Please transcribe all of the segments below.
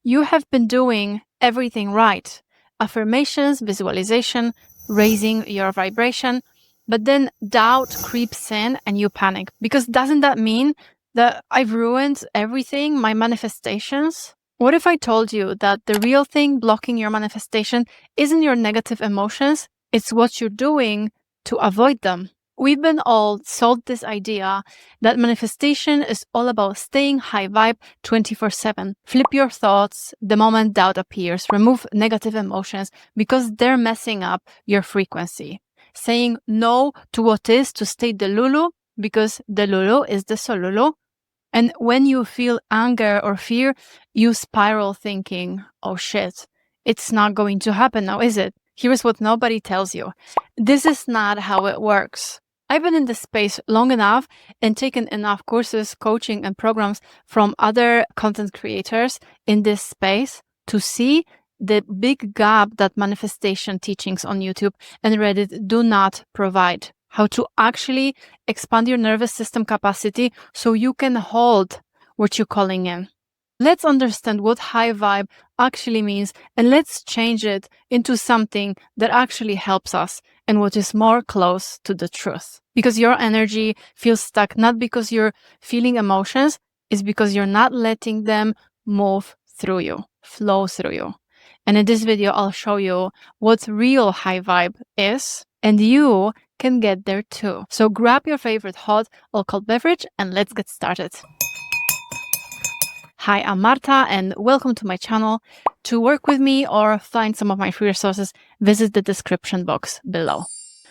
you have been doing everything right. Affirmations, visualization, raising your vibration. But then doubt creeps in and you panic. Because doesn't that mean that I've ruined everything, my manifestations? What if I told you that the real thing blocking your manifestation isn't your negative emotions, it's what you're doing to avoid them? We've been all sold this idea that manifestation is all about staying high vibe 24/7. Flip your thoughts the moment doubt appears. Remove negative emotions because they're messing up your frequency. Saying no to what is to stay Delulu because Delulu is the Solulu. And when you feel anger or fear, you spiral thinking, oh shit, it's not going to happen now, is it? Here's what nobody tells you. This is not how it works. I've been in this space long enough and taken enough courses, coaching, and programs from other content creators in this space to see the big gap that manifestation teachings on YouTube and Reddit do not provide. How to actually expand your nervous system capacity so you can hold what you're calling in. Let's understand what high vibe actually means and let's change it into something that actually helps us and what is more close to the truth. Because your energy feels stuck not because you're feeling emotions, it's because you're not letting them move through you, flow through you. And in this video, I'll show you what real high vibe is, and you can get there too. So grab your favorite hot or cold beverage and let's get started. Hi, I'm Marta and welcome to my channel. To work with me or find some of my free resources, visit the description box below.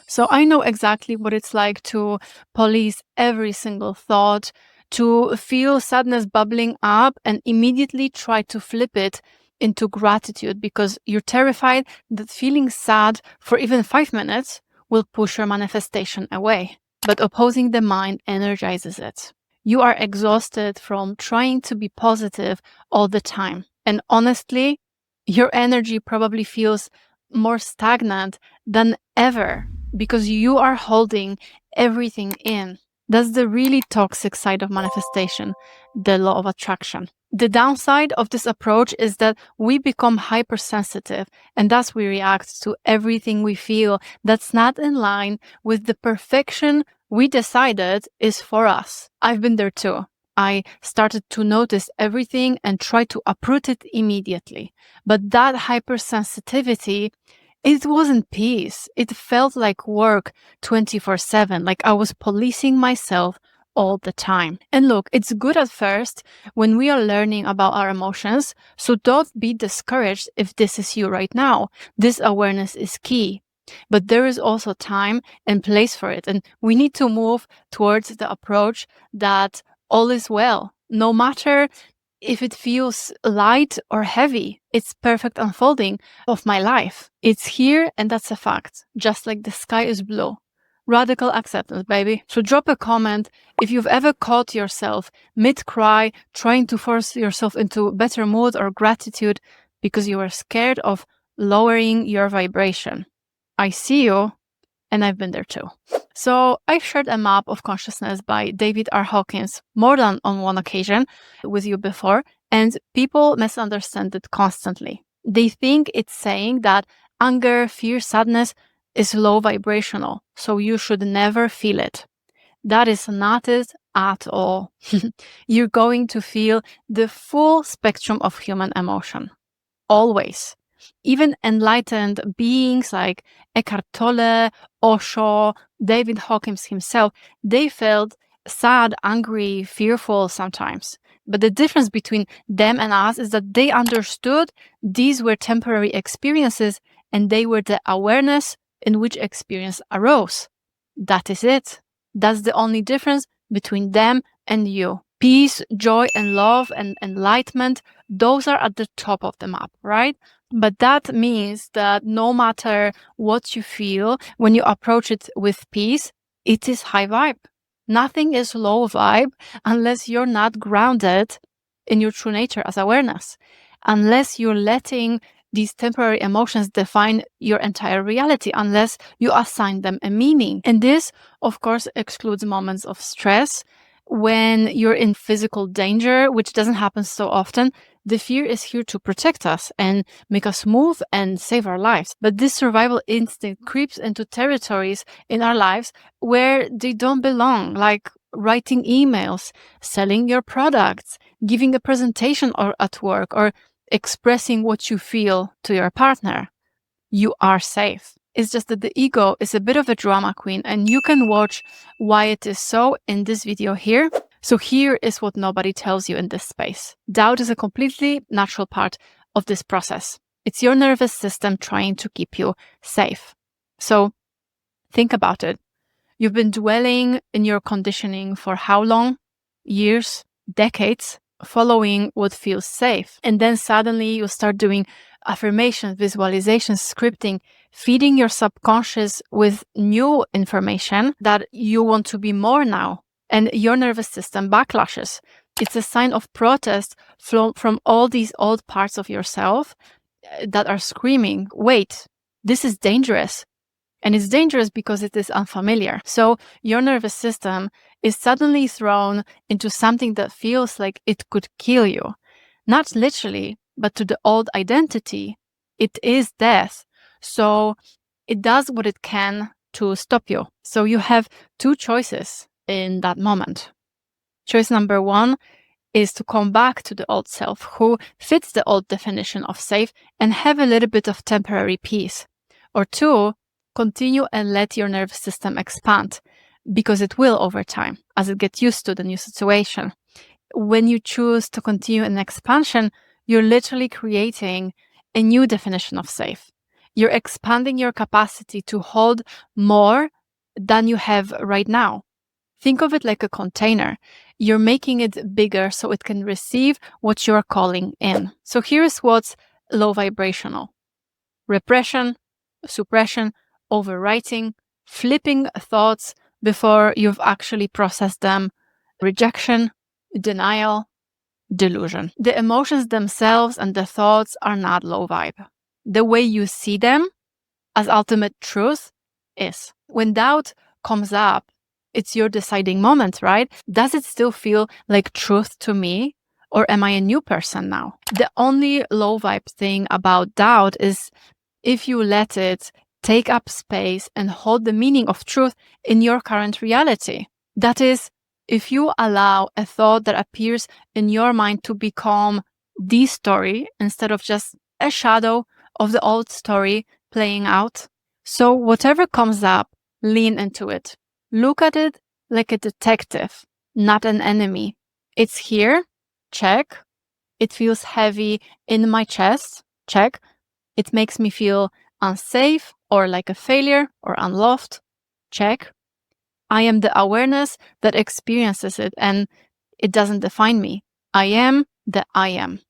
So I know exactly what it's like to police every single thought, to feel sadness bubbling up and immediately try to flip it into gratitude because you're terrified that feeling sad for even 5 minutes will push your manifestation away. But opposing the mind energizes it. You are exhausted from trying to be positive all the time. And honestly, your energy probably feels more stagnant than ever because you are holding everything in. That's the really toxic side of manifestation, the law of attraction. The downside of this approach is that we become hypersensitive and thus we react to everything we feel that's not in line with the perfection we decided is for us. I've been there too. I started to notice everything and try to uproot it immediately. But that hypersensitivity, it wasn't peace. It felt like work 24/7, like I was policing myself all the time. And look, it's good at first when we are learning about our emotions, so don't be discouraged if this is you right now. This awareness is key. But there is also time and place for it. And we need to move towards the approach that all is well. No matter if it feels light or heavy, it's perfect unfolding of my life. It's here and that's a fact, just like the sky is blue. Radical acceptance, baby. So drop a comment if you've ever caught yourself mid-cry trying to force yourself into better mood or gratitude because you were scared of lowering your vibration. I see you, and I've been there too. So I shared a map of consciousness by David R. Hawkins more than on one occasion with you before, and people misunderstand it constantly. They think it's saying that anger, fear, sadness is low vibrational, so you should never feel it. That is not it at all. You're going to feel the full spectrum of human emotion. Always. Even enlightened beings like Eckhart Tolle, Osho, David Hawkins himself, they felt sad, angry, fearful sometimes. But the difference between them and us is that they understood these were temporary experiences and they were the awareness in which experience arose. That is it. That's the only difference between them and you. Peace, joy, and love and enlightenment, those are at the top of the map, right? But that means that no matter what you feel, when you approach it with peace, it is high vibe. Nothing is low vibe unless you're not grounded in your true nature as awareness, unless you're letting these temporary emotions define your entire reality, unless you assign them a meaning. And this, of course, excludes moments of stress when you're in physical danger, which doesn't happen so often. The fear is here to protect us and make us move and save our lives. But this survival instinct creeps into territories in our lives where they don't belong, like writing emails, selling your products, giving a presentation or at work, or expressing what you feel to your partner. You are safe. It's just that the ego is a bit of a drama queen, and you can watch why it is so in this video here. So here is what nobody tells you in this space. Doubt is a completely natural part of this process. It's your nervous system trying to keep you safe. So think about it. You've been dwelling in your conditioning for how long? Years, decades, following what feels safe. And then suddenly you start doing affirmations, visualizations, scripting, feeding your subconscious with new information that you want to be more now. And your nervous system backlashes. It's a sign of protest from all these old parts of yourself that are screaming, wait, this is dangerous. And it's dangerous because it is unfamiliar. So your nervous system is suddenly thrown into something that feels like it could kill you. Not literally, but to the old identity, it is death. So it does what it can to stop you. So you have two choices in that moment. Choice number one is to come back to the old self who fits the old definition of safe and have a little bit of temporary peace. Or two, continue and let your nervous system expand, because it will over time as it gets used to the new situation. When you choose to continue an expansion, you're literally creating a new definition of safe. You're expanding your capacity to hold more than you have right now. Think of it like a container. You're making it bigger so it can receive what you're calling in. So here's what's low vibrational: repression, suppression, overwriting, flipping thoughts before you've actually processed them, rejection, denial, delusion. The emotions themselves and the thoughts are not low vibe. The way you see them as ultimate truth is. When doubt comes up, it's your deciding moment, right? Does it still feel like truth to me? Or am I a new person now? The only low vibe thing about doubt is if you let it take up space and hold the meaning of truth in your current reality. That is, if you allow a thought that appears in your mind to become the story instead of just a shadow of the old story playing out. So whatever comes up, lean into it. Look at it like a detective, not an enemy. It's here, check. It feels heavy in my chest, check. It makes me feel unsafe or like a failure or unloved, check. I am the awareness that experiences it and it doesn't define me. I am the I am,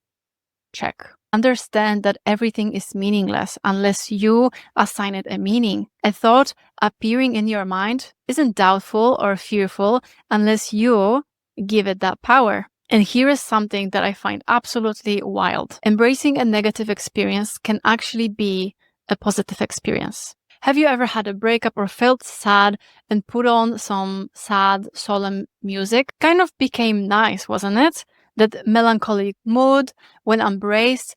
check. Understand that everything is meaningless unless you assign it a meaning. A thought appearing in your mind isn't doubtful or fearful unless you give it that power. And here is something that I find absolutely wild. Embracing a negative experience can actually be a positive experience. Have you ever had a breakup or felt sad and put on some sad, solemn music? Kind of became nice, wasn't it? That melancholic mood, when embraced,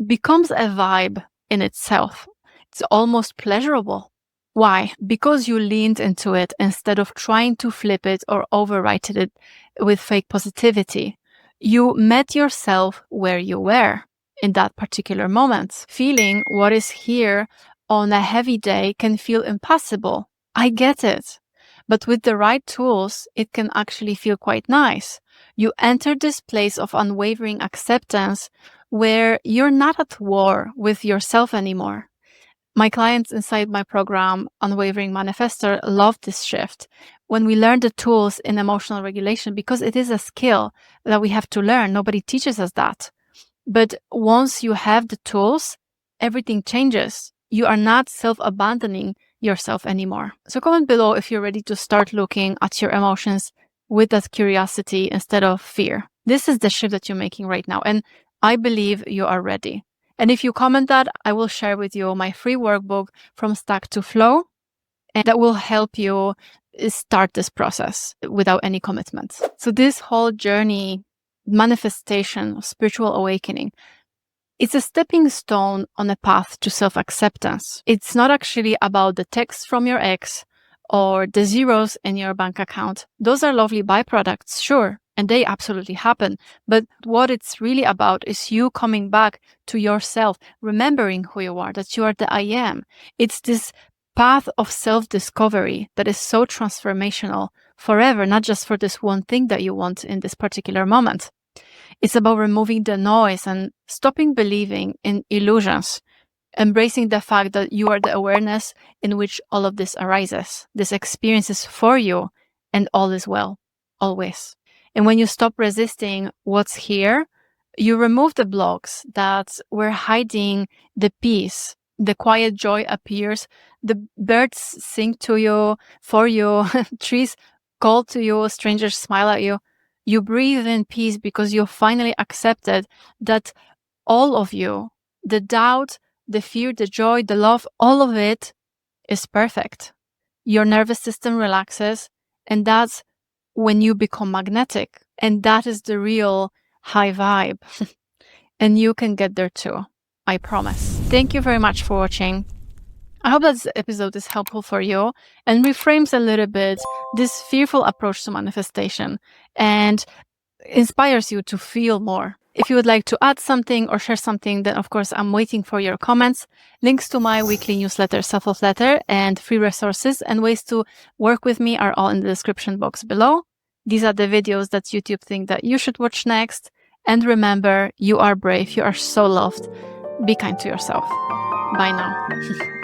becomes a vibe in itself. It's almost pleasurable. Why? Because you leaned into it instead of trying to flip it or overwrite it with fake positivity. You met yourself where you were in that particular moment. Feeling what is here on a heavy day can feel impossible. I get it. But with the right tools, it can actually feel quite nice. You enter this place of unwavering acceptance where you're not at war with yourself anymore. My clients inside my program, Unwavering Manifestor, love this shift. When we learn the tools in emotional regulation, because it is a skill that we have to learn, nobody teaches us that. But once you have the tools, everything changes. You are not self-abandoning yourself anymore. So comment below if you're ready to start looking at your emotions with that curiosity instead of fear. This is the shift that you're making right now, and I believe you are ready. And if you comment that, I will share with you my free workbook From Stuck to Flow, and that will help you start this process without any commitments. So this whole journey manifestation, spiritual awakening. It's a stepping stone on a path to self-acceptance. It's not actually about the text from your ex or the zeros in your bank account. Those are lovely byproducts, sure, and they absolutely happen. But what it's really about is you coming back to yourself, remembering who you are, that you are the I am. It's this path of self-discovery that is so transformational forever, not just for this one thing that you want in this particular moment. It's about removing the noise and stopping believing in illusions, embracing the fact that you are the awareness in which all of this arises. This experience is for you, and all is well, always. And when you stop resisting what's here, you remove the blocks that were hiding the peace. The quiet joy appears. The birds sing to you, for you. Trees call to you. Strangers smile at you. You breathe in peace because you finally accepted that all of you, the doubt, the fear, the joy, the love, all of it is perfect. Your nervous system relaxes, and that's when you become magnetic. And that is the real high vibe. And you can get there too, I promise. Thank you very much for watching. I hope that this episode is helpful for you and reframes a little bit this fearful approach to manifestation and inspires you to feel more. If you would like to add something or share something, then of course I'm waiting for your comments. Links to my weekly newsletter, Self-Love Letter, and free resources and ways to work with me are all in the description box below. These are the videos that YouTube think that you should watch next. And remember, you are brave. You are so loved. Be kind to yourself. Bye now.